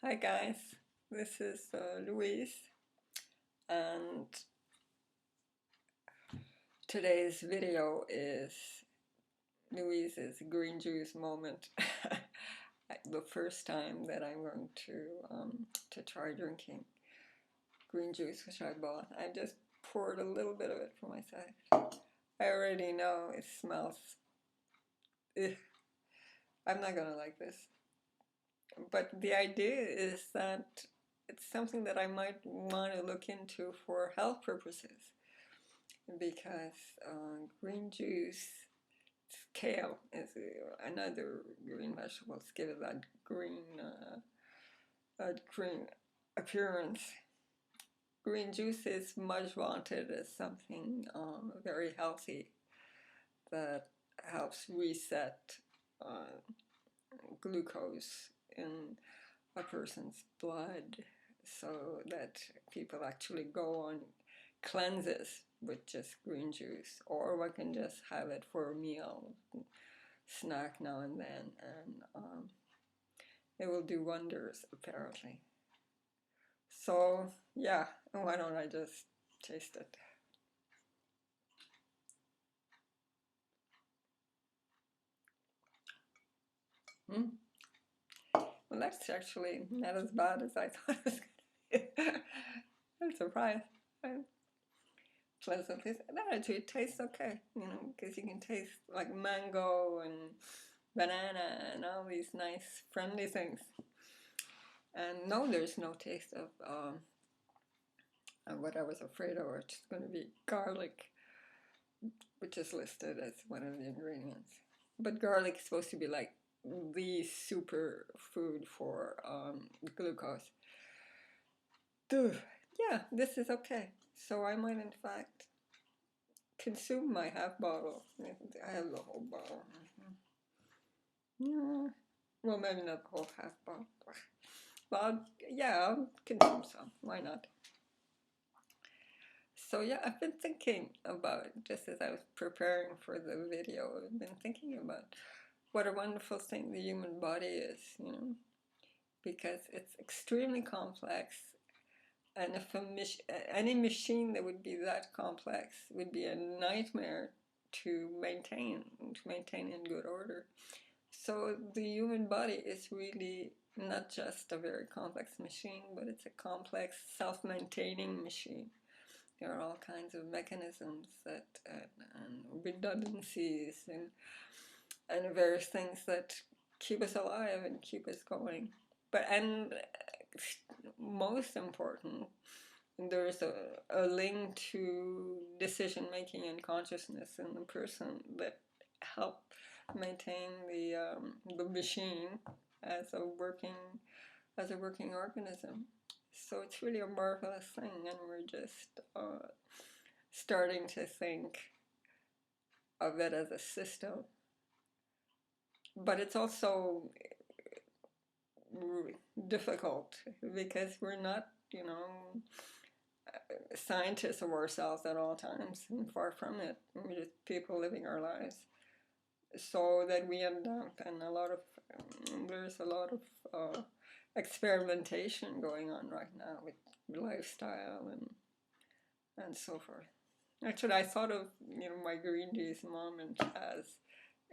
Hi guys, this is Louise, and today's video is Louise's green juice moment. The first time that I'm going to try drinking green juice, which I bought. I just poured a little bit of it for myself. I already know it smells. Ugh, I'm not gonna like this. But the idea is that it's something that I might want to look into for health purposes, because green juice, kale is another green vegetable. It's given that green appearance. Green juice is much wanted as something very healthy that helps reset glucose in a person's blood, so that people actually go on cleanses with just green juice, or one can just have it for a meal, snack now and then, and it will do wonders apparently. So yeah, why don't I just taste it? Hmm? Well, that's actually not as bad as I thought it was going to be. I'm surprised. I'm pleasantly. That actually tastes okay, because you can taste like mango and banana and all these nice friendly things. And no, there's no taste of what I was afraid of, which is going to be garlic, which is listed as one of the ingredients. But garlic is supposed to be like the super food for glucose. Duh. Yeah, this is okay. So I might in fact consume my half bottle. I have the whole bottle. Yeah. Well, maybe not the whole half bottle. But yeah, I'll consume some. Why not? So yeah, I've been thinking about, just as I was preparing for the video, I've been thinking about what a wonderful thing the human body is, because it's extremely complex. And if any machine that would be that complex would be a nightmare to maintain in good order. So the human body is really not just a very complex machine, but it's a complex, self-maintaining machine. There are all kinds of mechanisms and redundancies and various things that keep us alive and keep us going. And most important, there's a link to decision making and consciousness in the person that help maintain the machine as a working organism. So it's really a marvelous thing, and we're just starting to think of it as a system. But it's also difficult because we're not, scientists of ourselves at all times, and far from it. We're just people living our lives. So that we end up, and there's a lot of experimentation going on right now with lifestyle and so forth. Actually, I thought of my green juice moment as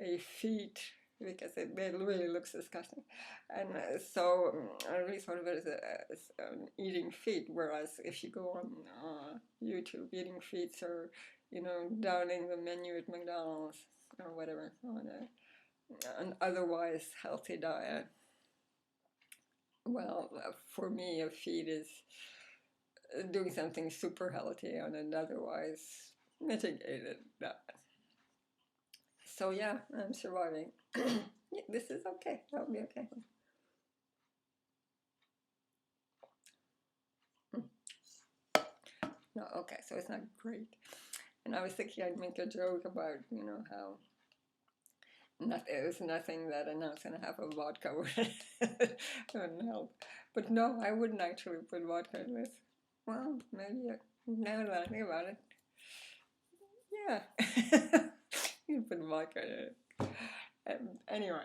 a feat, because it really looks disgusting, and so I really thought of it as an eating feat. Whereas if you go on YouTube, eating feats are downing the menu at McDonald's or whatever on an otherwise healthy diet. Well, for me, a feat is doing something super healthy on an otherwise mitigated diet. So yeah, I'm surviving. Yeah, this is okay. That'll be okay. No, okay, so it's not great. And I was thinking I'd make a joke about, how it was nothing that an ounce and a half of vodka wouldn't help. But no, I wouldn't actually put vodka in this. Well, maybe now that I think about it, yeah. You put vodka in it. Anyway,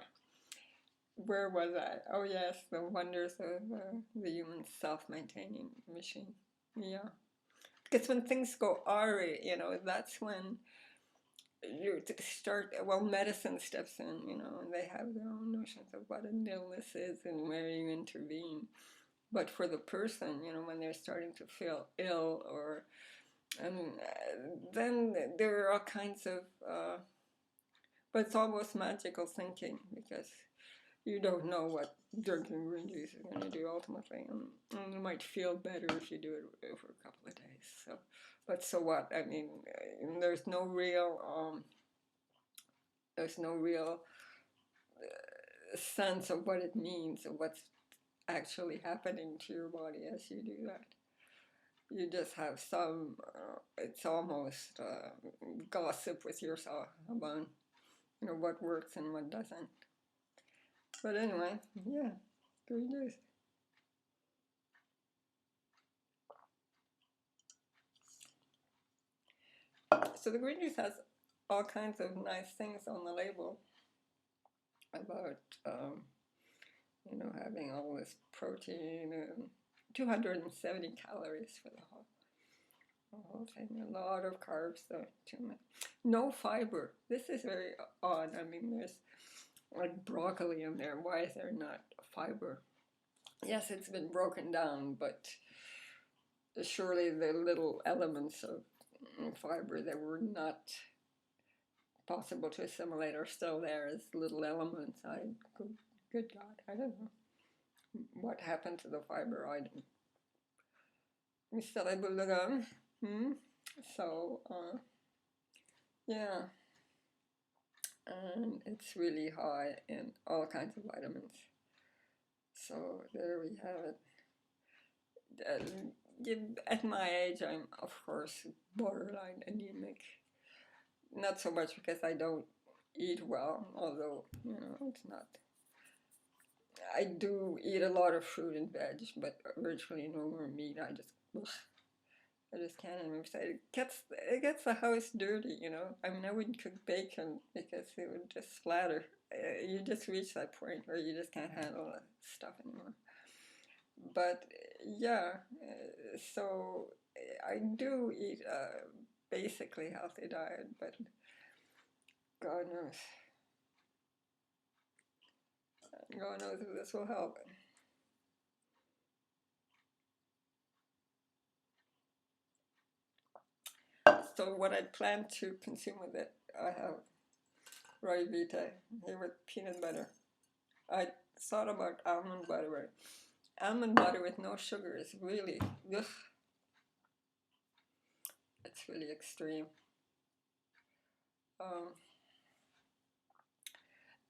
where was I? Oh yes, the wonders of the human self-maintaining machine. Yeah, because when things go awry, that's when you start. Well, medicine steps in, and they have their own notions of what an illness is and where you intervene. But for the person, when they're starting to feel ill, or then there are all kinds of. But it's almost magical thinking, because you don't know what drinking green juice is going to do ultimately, and you might feel better if you do it for a couple of days. But so what? I mean, there's no real sense of what it means, of what's actually happening to your body as you do that. You just have some. It's almost gossip with yourself about what works and what doesn't. But anyway, yeah, green juice. So the green juice has all kinds of nice things on the label about, having all this protein and 270 calories for the whole thing. A lot of carbs, though, too much. No fiber. This is very odd. I mean, there's like broccoli in there. Why is there not fiber? Yes, it's been broken down, but surely the little elements of fiber that were not possible to assimilate are still there as little elements. Good God, I don't know what happened to the fiber. We still able to go. So yeah, and it's really high in all kinds of vitamins. So there we have it. At my age, I'm of course borderline anemic. Not so much because I don't eat well, although it's not. I do eat a lot of fruit and veg, but virtually no more meat. I just can't even say it gets the house dirty. I mean, I wouldn't cook bacon because it would just splatter. You just reach that point where you just can't handle that stuff anymore. But yeah, so I do eat a basically healthy diet, but God knows. God knows if this will help. So what I plan to consume with it, I have Roy Vitae here with peanut butter. I thought about almond butter. Almond butter with no sugar is really, ugh, it's really extreme.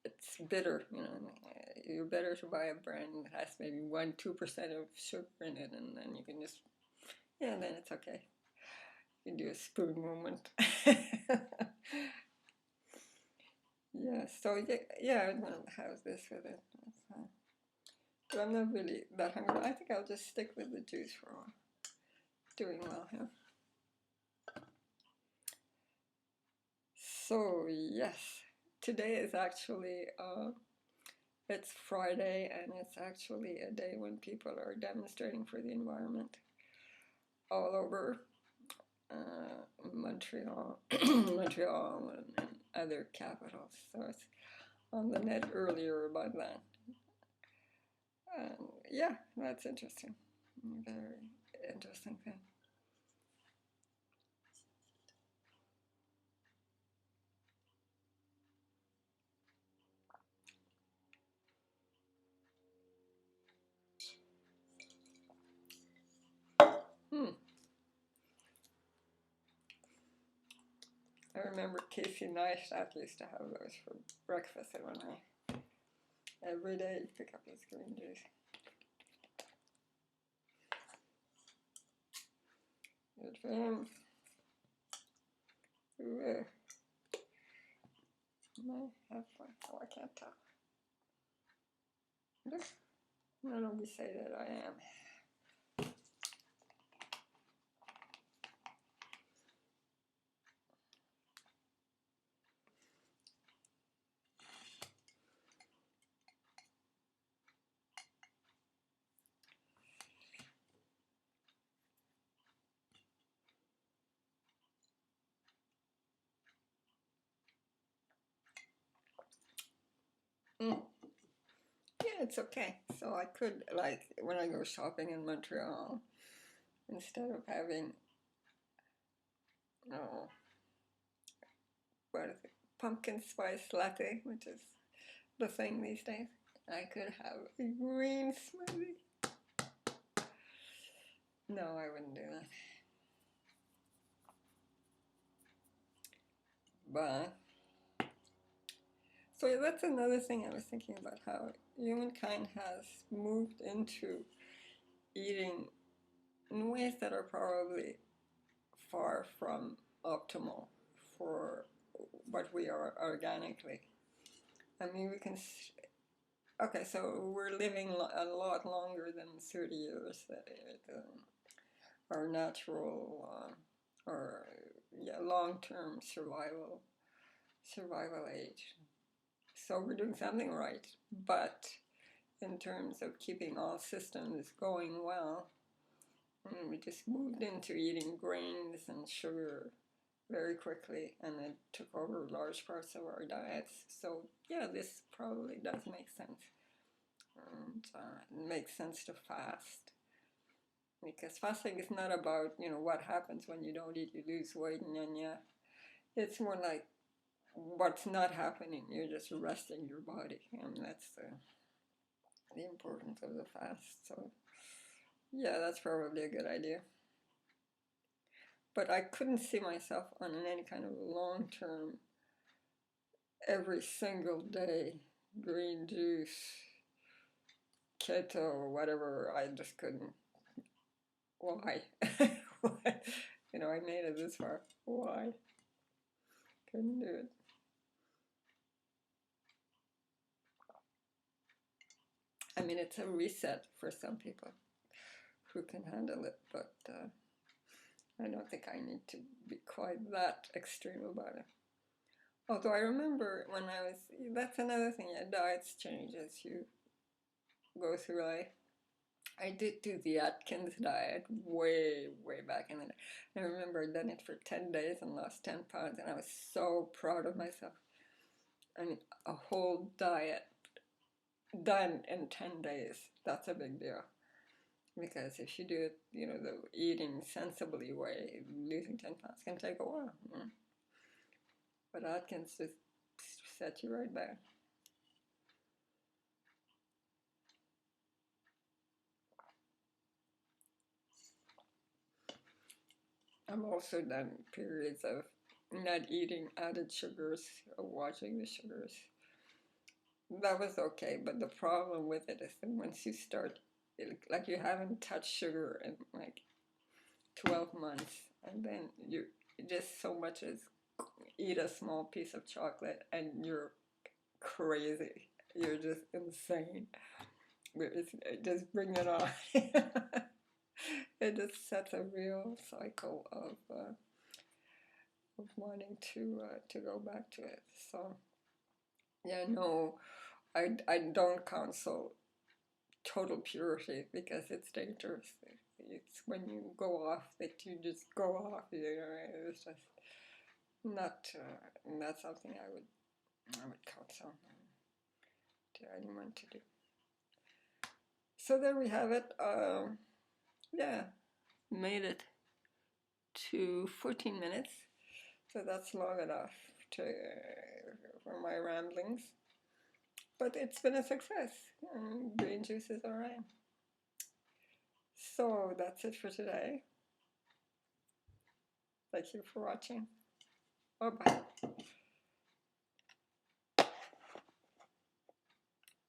It's bitter, You're better to buy a brand that has maybe 1-2% of sugar in it, and then you can just, then it's okay. You can do a spoon movement. Yeah, so yeah, I'm gonna have this with it. But I'm not really that hungry. I think I'll just stick with the juice for a while. Doing well here. So yes, today is actually it's Friday, and it's actually a day when people are demonstrating for the environment all over Montreal, Montreal, and other capitals. So it's on the net earlier about that. Yeah, that's interesting. Very interesting thing. I remember Casey Neistat used to have those for breakfast at one night. Every day he'd pick up his green juice. Good for him. Ooh, might have fun. Oh, I can't tell. I don't say that I am. Mm. Yeah, it's okay. So I could, like, when I go shopping in Montreal, instead of having, oh, what is it, pumpkin spice latte, which is the thing these days, I could have a green smoothie. No, I wouldn't do that. But, so that's another thing I was thinking about, how humankind has moved into eating in ways that are probably far from optimal for what we are organically. I mean, we can. Okay, so we're living a lot longer than 30 years that our natural or yeah, long-term survival age. So we're doing something right, but in terms of keeping all systems going well, we just moved into eating grains and sugar very quickly, and it took over large parts of our diets. So yeah, this probably does make sense, and it makes sense to fast, because fasting is not about what happens when you don't eat, you lose weight, and yeah, it's more like what's not happening. You're just resting your body, and that's the importance of the fast. So yeah, that's probably a good idea. But I couldn't see myself on any kind of long-term, every single day, green juice, keto, or whatever. I just couldn't. Why? Why? I made it this far. Why? Couldn't do it. I mean, it's a reset for some people who can handle it, but I don't think I need to be quite that extreme about it. Although I remember when I was, that's another thing, yeah, diets change as you go through life. I did do the Atkins diet way back in the day. I remember I'd done it for 10 days and lost 10 pounds, and I was so proud of myself. I mean, a whole diet done in 10 days, that's a big deal. Because if you do it, the eating sensibly way, losing 10 pounds can take a while. But Atkins just set you right back. I've also done periods of not eating added sugars or watching the sugars. That was okay, but the problem with it is that once you start, like you haven't touched sugar in like 12 months, and then you just so much as eat a small piece of chocolate and you're crazy. You're just insane. Just bring it on. It just sets a real cycle of wanting to go back to it. So yeah, no, I don't counsel total purity because it's dangerous. It's when you go off that you just go off. It's just not something I would counsel to anyone to do. So there we have it. Yeah, made it to 14 minutes. So that's long enough for my ramblings. But it's been a success. Green juice is alright. So that's it for today. Thank you for watching. Bye bye.